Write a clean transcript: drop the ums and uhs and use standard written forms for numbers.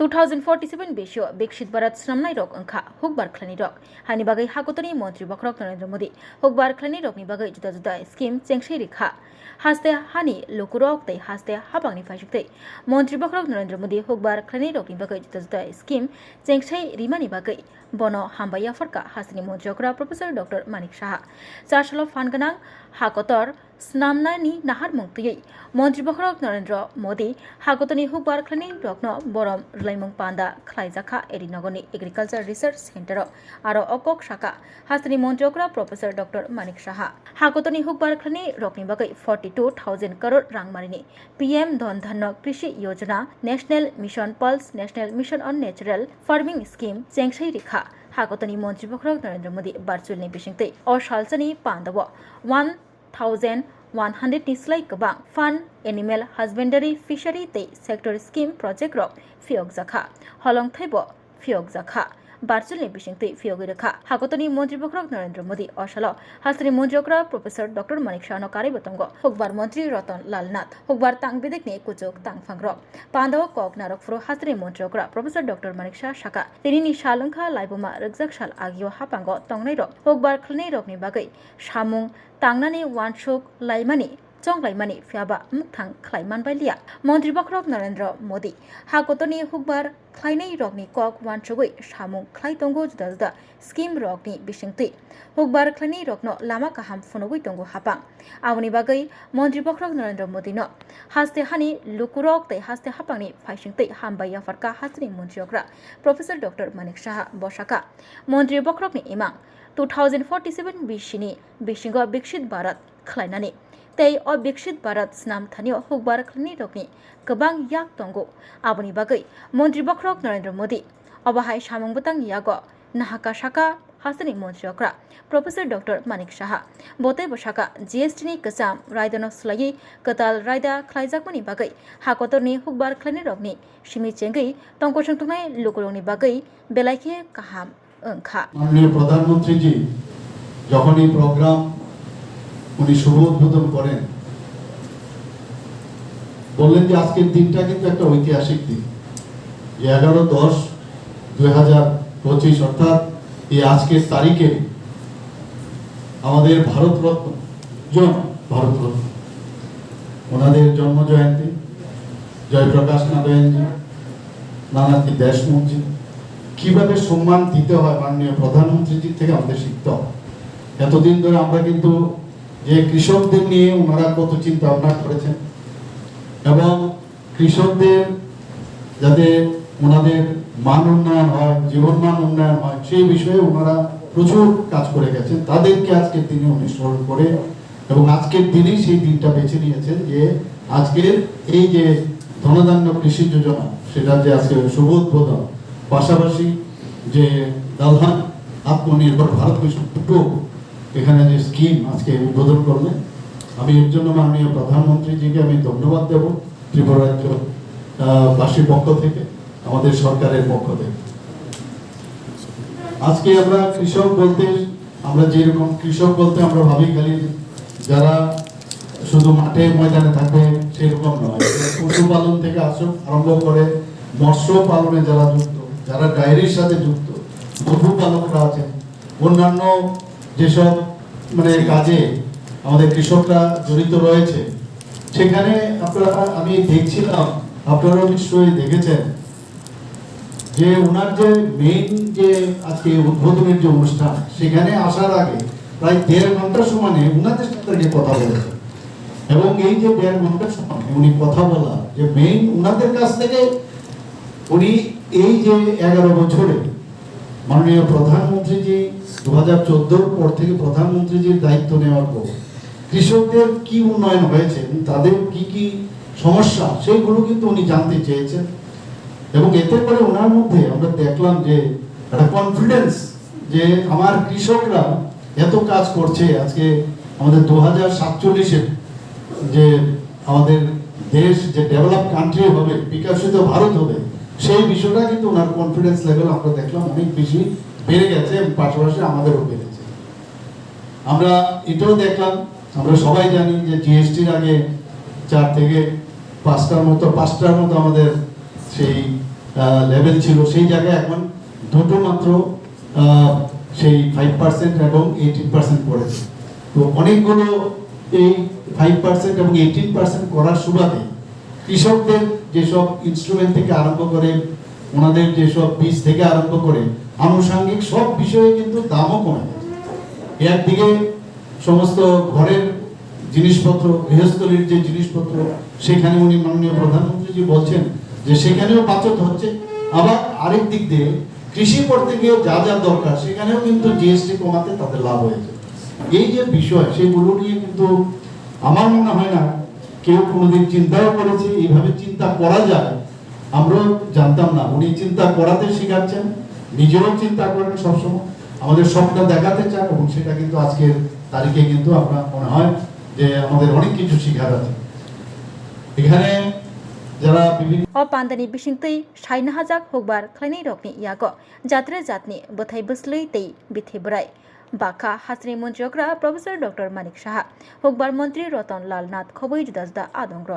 2047 बेसियो विकसित भारत स्नामनाय रक अंखा हुकबार खलानि रक हानि बागै हागतनि मन्त्री बखरक नरेन्द्र मोदी हुकबार खलानि रकनि बागै जुदा जुदा स्किम चेंगसै रेखा हास्ते हानि लुकुरक तै हास्ते हाबांनि फाइसुक्तै मन्त्री बखरक नरेन्द्र मोदी हुकबार खलानि रकनि बागै जुदा जुदा स्किम चेंगसै रिमानि बागै बनो हामबाया फरका हास्तिनि मन्त्रियकरा प्रोफेसर डॉक्टर मानिक साहा चारसल फानगोनां हाकतर स्नामनानि नाहार मुक्तयै मन्त्री बखरक नरेन्द्र मोदी हागतनि हुकबार खलानि रकनो बरम लाइमंग पांदा खलाइजाखा एरिनगरनि एग्रिकालचार रिसर्च सेंटर आरो अकक शाखा हास्तिनि मन्त्रियकरा प्रोफेसर डॉक्टर मानिक साहा हागतनि हुकबार खलानि रकनि बागै 42,000 करोड़ रांमारिनि PM Dhan Dhan Krishi Yojana national mission pulse national mission on natural farming scheme चेंगसै रेखा हागतनि मन्त्री बखरक नरेन्द्र मोदी वर्चुअलनि बिसिंगतै असालसनि पांदाव 1,100 नि स्लाइ गोबां फान एनिमेल हस्बेंडरी फिशारी तै सेक्टर स्कीम प्रोजेक्ट रक फियक जाखा हलंथाइबो फियक जाखा बारचुलनि बिसिंगतै फियक रेखा हागतनि मन्त्री बखरक नरेन्द्र मोदी असाल हास्तिनि मन्त्रियकरा प्रोफेसर डॉक्टर मानिक शाहनो कार्य हुकबार मन्त्री रतन लाल नाथ हुकबार तांगबिदेकनि कुचुक तांगफांग्र पांदाव कक नारकफ्रो हास्तिनि मन्त्रियकरा प्रोफेसर डॉक्टर मानिक शाह शाखा तिनिनि शालंखा लाइबुमा रगजाक साल आगियो हापांगो तंगनाय रक हुकबार खलनि रकनि बागै सामुं तांगनानि वानसुक लाइमानि चंगलाइमानि फियाबा मुक्तां खलाइमान बायलिया मन्त्री बखरक नरेन्द्र मोदी हागतनि हुकबार खलाइनाय रकनि कक वानसुगै सामुं खलाइ दंगो जुदा जुदा स्कीम रकनि बिसिंगतै हुकबार खलाइनाय रकनो लामा काहाम फुनुगै दंगो हापां आवनि बागै मन्त्री बखरक नरेन्द्र मोदीनो हास्ते हानि लुकुरक तै हास्ते हापांनि फाइसिंगतै हामबाया फरका हास्तिनि मन्त्रियकरा प्रोफेसर डॉक्टर मानिक साहा बसाका मन्त्री बखरकनि इमां 2047 बिसिनि बिसिंगो विकसित भारत खलाइनानि तै अविकसित भारत स्नाम थानियो हुकबार खलानि रकनि गोबां याक दंगो आबनि बागै मन्त्री बखरक नरेन्द्र मोदी अबाहाय सामुंबतां यागो नाहाका शाखा हास्तिनि मन्त्रियकरा प्रोफेसर डॉक्टर मानिक साहा बते बसाका जीएसटी नि कसाम रायदानो सुलायै कताल रायदा खलाइजाकमनि बागै हाकतरनि हुकबार खलानि रकनि सिमि चेंगै तंगसंथंनाय लुकुरंनि बागै बेलाइखे काहाम ओंखा माननीय प्रधानमंत्री जी যখন এই প্রোগ্রাম উনি শুভ উদ্বোধন করেন বললেন যে আজকের দিনটা কিন্তু একটা ঐতিহাসিক দিন 11-10-2025 অর্থাৎ এই আজকের তারিখে আমাদের ভারতরত্ন ওনাদের জন্ম জয়ন্তী জয়প্রকাশ নারায়ণজি নানাজি দেশমুখজি কিভাবে সম্মান দিতে হয় মাননীয় প্রধানমন্ত্রীজি থেকে আমাদের শিখতে হবে এতদিন ধরে আমরা কিন্তু যে কৃষকদের নিয়ে ওনারা কত চিন্তা ভাবনা করেছেন এবং কৃষকদের যাতে ওনাদের মান উন্নয়ন হয় জীবন মান উন্নয়ন হয় সেই বিষয়ে ওনারা প্রচুর কাজ করে গেছেন তাদেরকে আজকের দিনে উনি স্মরণ করে এবং আজকের দিনেই সেই দিনটা বেছে নিয়েছেন যে আজকের এই যে ধনধান্য কৃষি যোজনা সেটা যে আজকে শুভ উদ্বোধন পাশাপাশি যে দালহান আত্মনির্ভর ভারত মিশন দুটো এখানে যে স্কিম আজকে উদ্বোধন করলেন আমি এর জন্য মাননীয় প্রধানমন্ত্রীজিকে আমি ধন্যবাদ দেব ত্রিপুরা রাজ্য বাসীর পক্ষ থেকে আমাদের সরকারের পক্ষ থেকে আজকে আমরা কৃষক বলতে আমরা যেরকম কৃষক বলতে আমরা ভাবি খালি যারা শুধু মাঠে ময়দানে থাকবে সেরকম নয় পশুপালন থেকে আরম্ভ করে মৎস্য পালনে যারা যুক্ত যারা ডায়েরির সাথে যুক্ত গরু পালকরা আছেন অন্যান্য যেসব মানে কাজে আমাদের কৃষকরা জড়িত রয়েছে সেখানে আপনারা আমি দেখছিলাম আপনারা নিশ্চয়ই দেখেছেন যে ওনার যে মেইন যে আজকে উদ্বোধনের যে অনুষ্ঠান সেখানে আসার আগে প্রায় 1.5 ঘন্টা সময় ওনাদের সাথে কথা বলেছেন এবং এই যে 1.5 ঘন্টা সময় উনি কথা বলা যে মেইন ওনাদের কাছ থেকে উনি এই যে 11 বছরে মাননীয় প্রধানমন্ত্রীজি 2014 পর থেকে প্রধানমন্ত্রীজির দায়িত্ব নেওয়ার পর কৃষকদের কি উন্নয়ন হয়েছে তাদের কি কি সমস্যা সেইগুলো কিন্তু উনি জানতে চেয়েছেন এবং এতে করে ওনার মধ্যে আমরা দেখলাম যে একটা কনফিডেন্স যে আমার কৃষকরা এত কাজ করছে আজকে আমাদের 2047 যে আমাদের দেশ যে ডেভেলপ কান্ট্রি হবে বিকশিত ভারত হবে সেই বিষয়টা কিন্তু ওনার কনফিডেন্স লেভেল আমরা দেখলাম অনেক বেশি বেড়ে গেছে এবং পাশাপাশি আমাদেরও বেড়েছে আমরা এটাও দেখলাম আমরা সবাই জানি যে জিএসটির আগে 4 থেকে 5টার মতো আমাদের সেই লেভেল ছিল সেই জায়গায় এখন দুটো মাত্র সেই 5% এবং 18% পড়েছে। তো অনেকগুলো এই 5% এবং 18% করার সুবাদে কৃষকদের যেসব ইনস্ট্রুমেন্ট থেকে আরম্ভ করে ওনাদের যেসব বীজ থেকে আরম্ভ করে আনুষঙ্গিক সব বিষয়ে কিন্তু দামও কমে গেছে। একদিকে সমস্ত ঘরের জিনিসপত্র, গৃহস্থলীর যে জিনিসপত্র, সেখানে উনি মাননীয় প্রধানমন্ত্রীজি বলছেন যে সেখানেও বাঁচত হচ্ছে, আবার আরেক দিক দিয়ে কৃষি করতে গিয়ে যা যা দরকার সেখানেও কিন্তু জিএসটি কমাতে তাদের লাভ হয়েছে। এই যে বিষয় সেগুলো নিয়ে কিন্তু আমার মনে হয় না কেউ কোনোদিন চিন্তাও করেছে এইভাবে চিন্তা করা যায়। আমরাও জানতাম না, উনি চিন্তা করাতে শিখাচ্ছেন, নিজেও চিন্তা করেন সবসময়, আমাদের স্বপ্ন দেখাতে চান এবং সেটা কিন্তু আজকের তারিখে কিন্তু আপনার মনে হয় যে আমাদের অনেক কিছু শিখার আছে। এখানে যারা বিভিন্ন पान्दानि बिसिंतै साइना हाजाक हुकबार खैनै रकनि यागो जात्रे जातनि बोथाय बोस्लै तै बिथि बोराय बाखा हास्रि मन्त्रियग्रा प्रफेसर डॉक्टर मानिक साहा हुकबार मंत्री रतन लाल नाथ खबै जुदाजुदा आदंग्र